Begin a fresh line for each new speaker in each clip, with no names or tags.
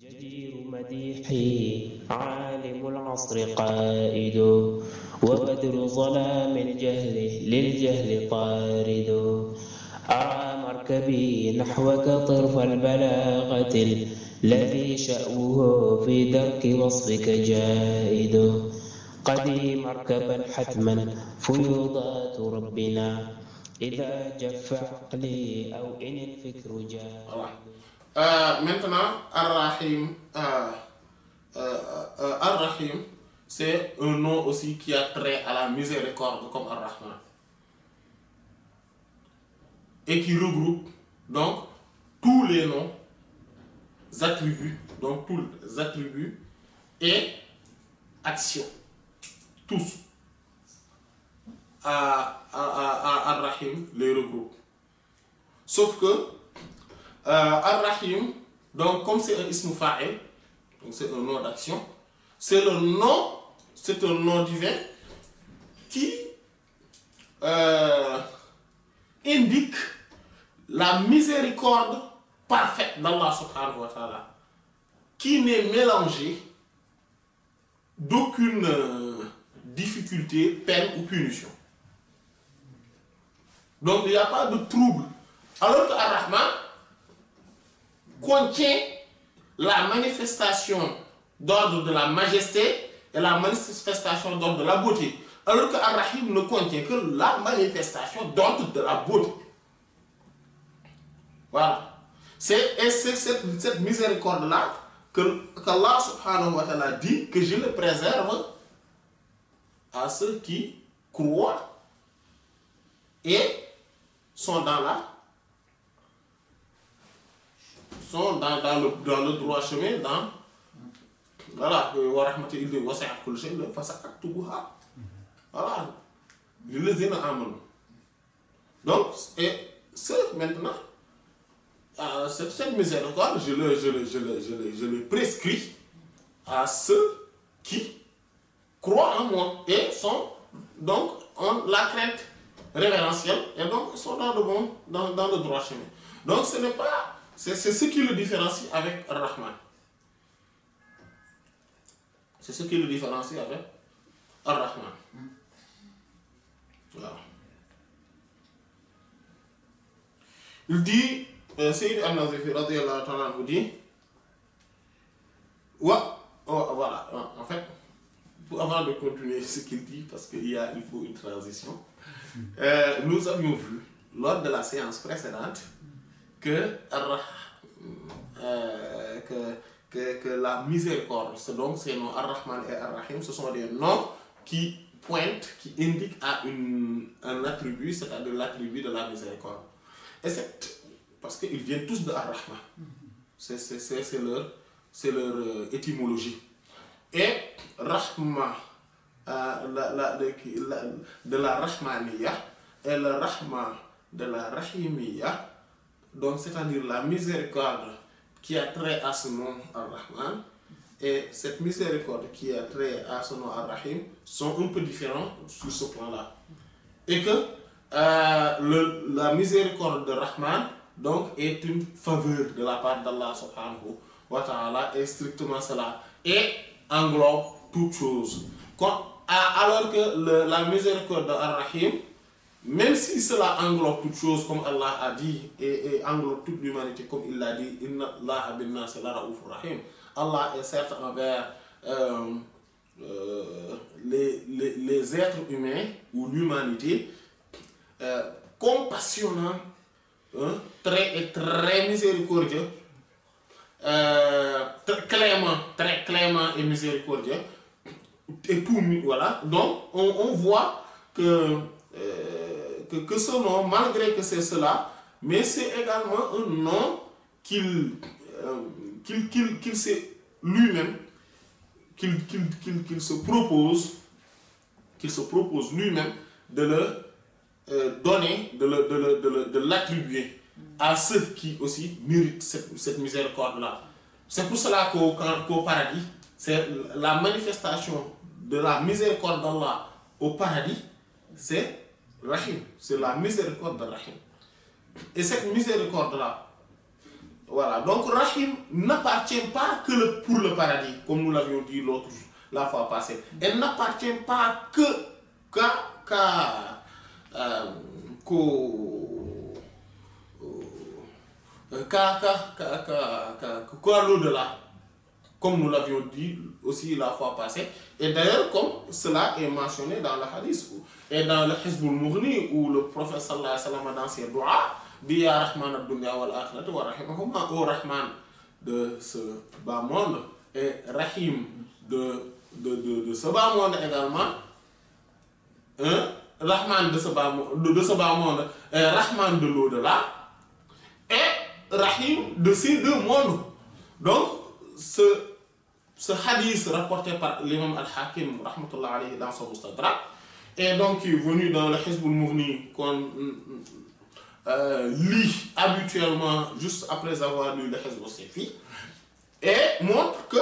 جدير مديحي عالم العصر قائد وبدر ظلام الجهل للجهل طارد أرى مركبي نحوك طرف البلاغة الذي شأوه في درك وصفك جائد قدي مركبا حتما فيوضات ربنا إذا جف عقلي أو إن الفكر جائد.
Maintenant, Ar-Rahim, Ar-Rahim, c'est un nom aussi qui a trait à la miséricorde comme Ar-Rahman. Et qui regroupe donc tous les noms, attributs, donc tous les attributs et actions, tous. Ar-Rahim les regroupe. Sauf que Ar-Rahim, donc comme c'est un ism fa'il, donc c'est un nom d'action, c'est un nom divin qui indique la miséricorde parfaite d'Allah subhanahu wa ta'ala, qui n'est mélangée d'aucune difficulté, peine ou punition. Donc il n'y a pas de trouble. Alors que Ar-Rahman contient la manifestation d'ordre de la majesté et la manifestation d'ordre de la beauté. Alors que Ar-Rahim ne contient que la manifestation d'ordre de la beauté. Voilà. C'est cette miséricorde-là qu'Allah subhanahu wa ta'ala dit que je le préserve à ceux qui croient et sont dans le droit chemin, voilà, voilà, donc, et ce maintenant, cette miséricorde, je le prescris à ceux qui croient en moi et sont donc ont la crainte révérentielle et donc sont dans le droit chemin. Donc ce n'est pas, c'est ce qui le différencie avec Ar-Rahman. C'est ce qui le différencie avec Ar-Rahman. Voilà. Il dit, Sayyid al-Nazifi radiyallahu ta'ala vous dit, voilà, en fait, avant de continuer ce qu'il dit, parce qu'il faut une transition, nous avions vu, lors de la séance précédente, que la miséricorde, donc ces noms Ar-Rahman et Ar-Rahim, ce sont des noms qui pointent, qui indiquent à un attribut, c'est-à-dire l'attribut de la miséricorde. Et c'est parce qu'ils viennent tous de Ar-Rahman. C'est leur étymologie. Et Rahma, de la Rahmaniya et le Rahma de la Rahimiya, donc c'est-à-dire la miséricorde qui a trait à ce nom Ar-Rahman et cette miséricorde qui a trait à ce nom Ar-Rahim sont un peu différents sur ce plan-là. Et que la miséricorde de Rahman donc est une faveur de la part d'Allah subhanahu wa ta'ala et strictement cela et englobe toute chose. Alors que la miséricorde de Ar-Rahim, même si cela englobe toute chose comme Allah a dit et englobe toute l'humanité comme il l'a dit, Inna Allaha bin nas la raoufur rahim. Allah est certes envers les êtres humains ou l'humanité compassionnant, très miséricordieux, très clément et miséricordieux. Et tout, voilà. Donc on voit que ce nom, malgré que c'est cela, mais c'est également un nom qu'il s'est lui-même, qu'il se propose lui-même de le donner, de l'attribuer à ceux qui aussi méritent cette miséricorde-là. C'est pour cela qu'au paradis, c'est la manifestation de la miséricorde d'Allah au paradis, c'est Rahim, c'est la miséricorde de Rahim. Et cette miséricorde-là, Voilà, donc Rahim n'appartient pas que pour le paradis, comme nous l'avions dit la fois passée. Elle n'appartient pas qu'à l'au-delà, comme nous l'avions dit aussi la fois passée. Et d'ailleurs, comme cela est mentionné dans le hadith et dans le Hizbul Mughni, où le prophète sallallahu alayhi wa sallam dans ses doigts, dit Ya Rahman ad-dunya wal akhirati wa rahimahuma, ô Rahman de ce bas monde et Rahim de ce bas monde également, hein? Rahman de ce bas monde et Rahman de l'au-delà, et Rahim de ces deux mondes. Donc, ce hadith rapporté par l'imam al-Hakim rahmatullah alayhi dans son Mustadrak, et donc qui est venu dans le Hizbul Mughni qu'on lit habituellement juste après avoir lu le Hizb al-Sayfi, et montre que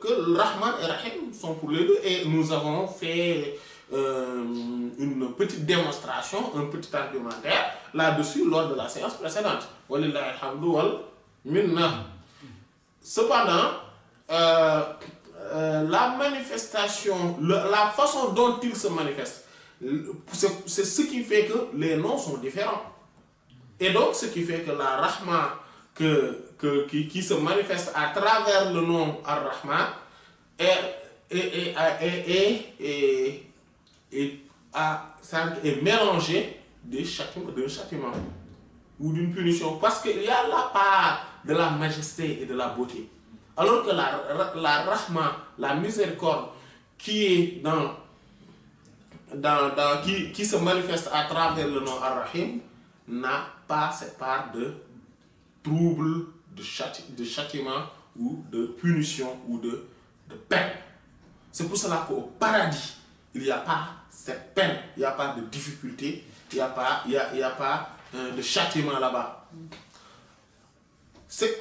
le Rahman et Rahim sont pour les deux. Et nous avons fait une petite démonstration, un petit argumentaire là-dessus lors de la séance précédente. Walillahi alhamdu wal minna. Cependant, la manifestation, la façon dont il se manifeste, c'est ce qui fait que les noms sont différents. Et donc, ce qui fait que la Rahma qui se manifeste à travers le nom Ar-Rahman est mélangée d'un châtiment ou d'une punition, parce qu'il y a la part de la majesté et de la beauté, alors que la Rahma, la miséricorde qui est qui se manifeste à travers le nom Ar-Rahim n'a pas cette part de trouble, de châtiment ou de punition ou de peine. C'est pour cela qu'au paradis, il n'y a pas cette peine, il n'y a pas de difficulté, il n'y a pas de châtiment là-bas.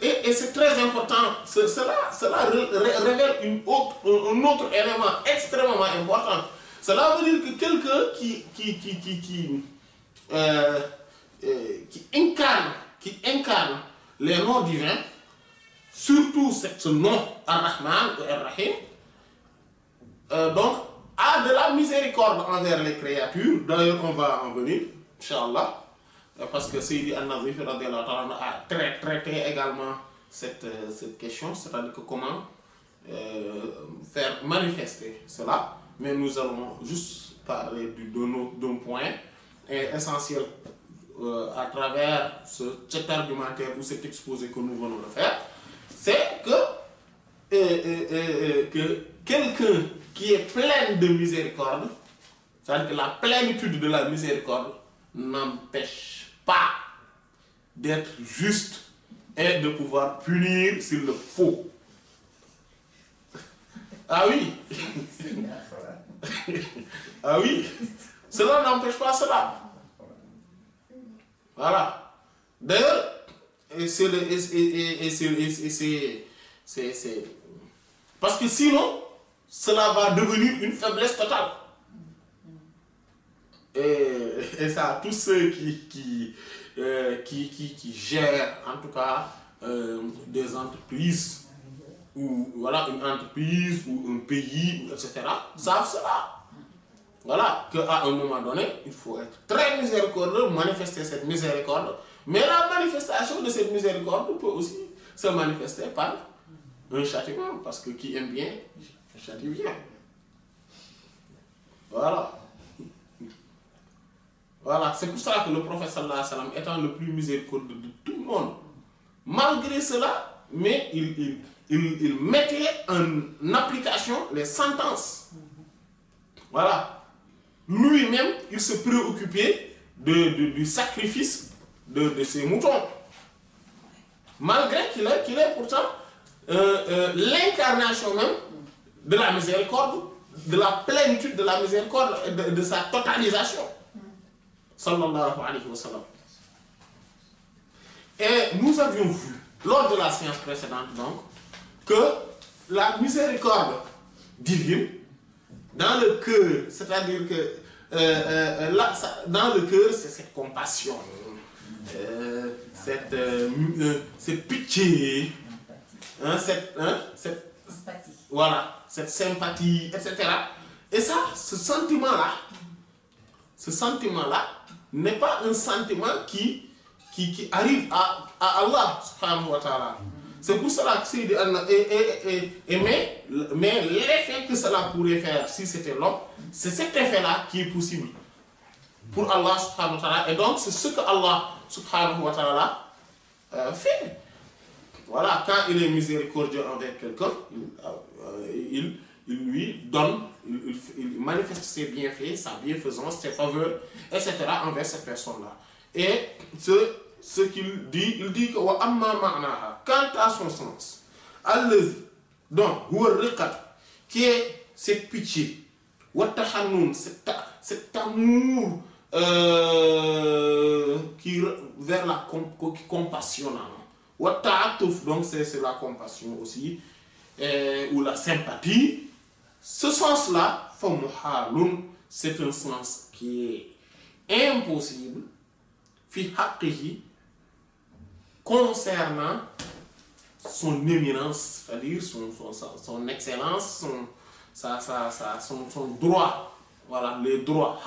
Et c'est très important, cela révèle un autre élément extrêmement important. Cela veut dire que quelqu'un qui incarne les noms divins, surtout ce nom Ar-Rahman ou Ar-Rahim, donc a de la miséricorde envers les créatures. D'ailleurs, on va en venir, Inch'Allah, parce que Sayyidi An-Nazif a traité également cette question, c'est-à-dire que comment faire manifester cela. Mais nous allons juste parler d'un point essentiel à travers cet argumentaire ou cet exposé que nous venons de faire. C'est que quelqu'un qui est plein de miséricorde, c'est-à-dire que la plénitude de la miséricorde n'empêche pas d'être juste et de pouvoir punir s'il le faut. Ah oui. Ah oui. Cela n'empêche pas cela. Voilà. D'ailleurs, parce que sinon, cela va devenir une faiblesse totale. Et ça, tous ceux qui gèrent, en tout cas, des entreprises, ou voilà, une entreprise, ou un pays, etc., savent cela. Voilà, qu'à un moment donné, il faut être très miséricordieux, manifester cette miséricorde. Mais la manifestation de cette miséricorde peut aussi se manifester par un châtiment, parce que qui aime bien, châtie bien. Voilà. Voilà, c'est pour ça que le prophète sallallahu alayhi wa sallam, étant le plus miséricordieux de tout le monde, malgré cela, mais il mettait en application les sentences. Voilà. Lui-même, il se préoccupait du sacrifice de ses moutons. Malgré qu'il est pourtant l'incarnation même de la miséricorde, de la plénitude de la miséricorde et de sa totalisation. Sallallahu alayhi wa sallam. Et nous avions vu, lors de la séance précédente donc, que la miséricorde divine, dans le cœur, c'est-à-dire que dans le cœur, c'est cette compassion, cette pitié, voilà, cette sympathie, etc. Et ça, ce sentiment-là n'est pas un sentiment qui arrive à Allah subhanahu wa ta'ala. C'est pour cela que c'est mais l'effet que cela pourrait faire si c'était l'homme, c'est cet effet-là qui est possible pour Allah subhanahu wa ta'ala. Et donc c'est ce que Allah subhanahu wa ta'ala fait. Voilà, quand il est miséricordieux envers quelqu'un, il lui donne, il manifeste ses bienfaits, sa bienfaisance, ses faveurs, etc. envers cette personne-là. Et ce qu'il dit, il dit que wa amma ma'naha, quant à son sens, allazi, donc huwa riqat, qui est cette pitié, wa tahannun, cet amour qui vers la compassion, wa ta'atuf, donc c'est la compassion aussi, ou la sympathie. Ce sens-là, fa muhalun, c'est un sens qui est impossible fi haqqihi, concernant son éminence, c'est-à-dire son excellence, son droit, voilà, les droits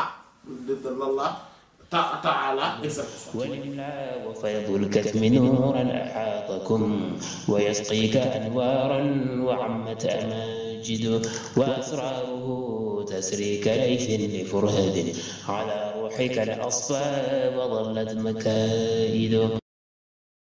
de Allah ta'ala, exactement.
ولله وفيض الكتم نورا أحاطكم ويسقيك أنوارا وعمت أماجد وأسراره تسري كليث لفرهد على روحك الأصفى وظلت مكائد